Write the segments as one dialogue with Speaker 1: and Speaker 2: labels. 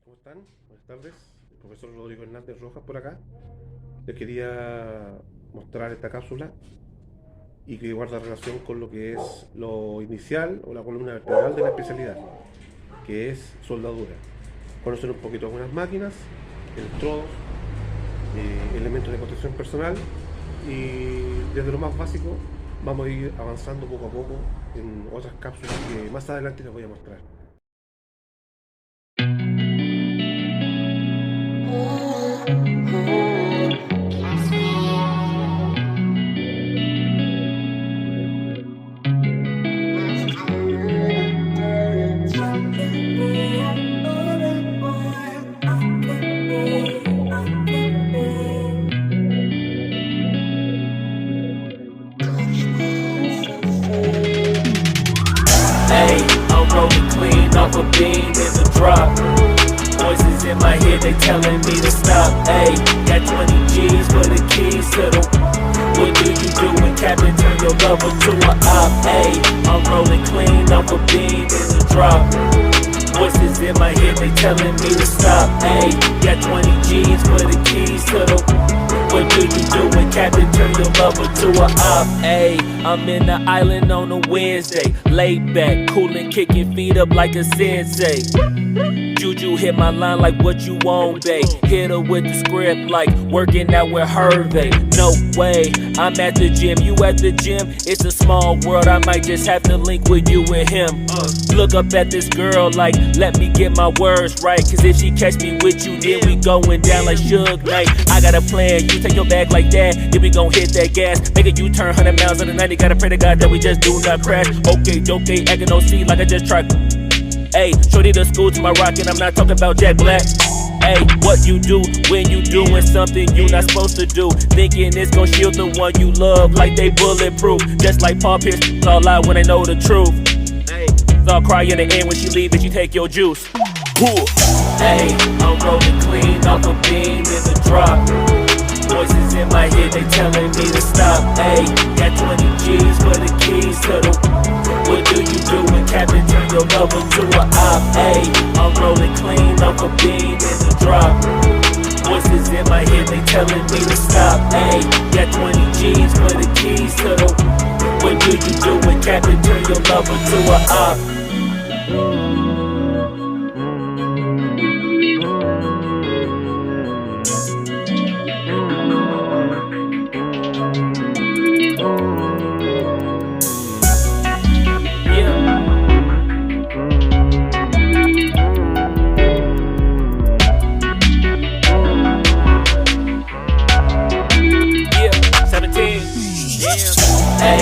Speaker 1: ¿Cómo están? Buenas tardes. El profesor Rodrigo H por acá. Les quería mostrar esta cápsula y que guarda relación con lo que es lo inicial o la columna vertebral de la especialidad, que es soldadura. Conocer un poquito algunas máquinas, electrodos, elementos de protección personal, y desde lo más básico vamos a ir avanzando poco a poco en otras cápsulas que más adelante les voy a mostrar.
Speaker 2: Hey, I'm rolling clean off a beam in the drop. Voices in my head, they telling me to stop. Hey, got 20 G's for the keys to the. What do you do when Captain turn your lover to an op? Hey, I'm rolling clean off a beam in the drop. Voices in my head, they telling me to stop. Hey, got 20 G's for the keys to the. What do you do when Captain turn your lover to a op? Ayy, I'm in the island on a Wednesday, laid back, coolin', kicking feet up like a sensei. Juju hit my line like what you want, babe. Hit her with the script like working out with Hervey. No way, I'm at the gym, you at the gym. It's a small world, I might just have to link with you and him. Look up at this girl like, let me get my words right. Cause if she catch me with you, then we going down like Suge Knight. I got a plan, you take your bag like that, then we gon' hit that gas. Make a U-turn 100 miles on the 90, gotta pray to God that we just do not crash. Okay, acting no C like I just tried. Ayy, shorty the school to my rocket, I'm not talking about Jack Black. Ayy, what you do when you doing something you not supposed to do? Thinking it's gon' shield the one you love like they bulletproof. Just like Paul Pierce, all lie when they know the truth. Ayy, they'll cry in the end when she leave and she take your juice. Ayy, I'm rolling clean off a beam in the drop. Voices in my head, they telling me to stop. Ayy, got 20 G's for the keys to the. What do you do when Captain turn your lover to a op? Ayy, I'm rolling clean off a beam in the drop. Voices in my head, they telling me to stop. Ayy, got 20 G's for the keys to the. What do you do when Captain turn your lover to a op?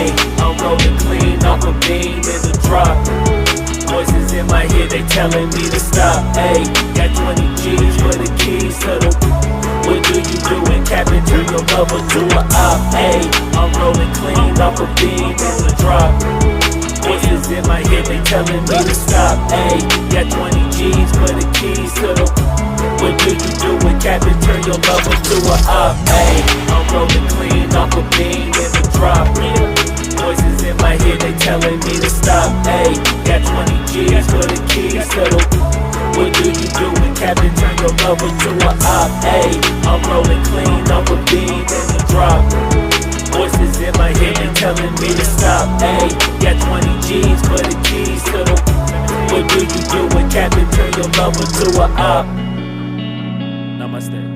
Speaker 2: Ayy, I'm rolling clean off a beam in the drop. Voices in my head, they telling me to stop. Ayy, got 20 G's for the keys to the. What do you do when Captain turn your lover to a op? Ayy, I'm rolling clean off a beam in the drop. Voices in my head, they telling me to stop. Ayy, got 20 G's for the keys to the. What do you do when Captain turn your lover to a op? Ayy, I'm rolling clean off a beam in the drop. Voices in my head, they telling me to stop. Ayy, got 20 G's for the keys to the. What do you do when Captain turn your lover to a op? Ayy, I'm rolling clean off a beam in the drop. Voices in my head, they telling me to stop. Ayy, got 20 G's for the keys to the. What do you do when Captain turn your lover to a op? Namaste.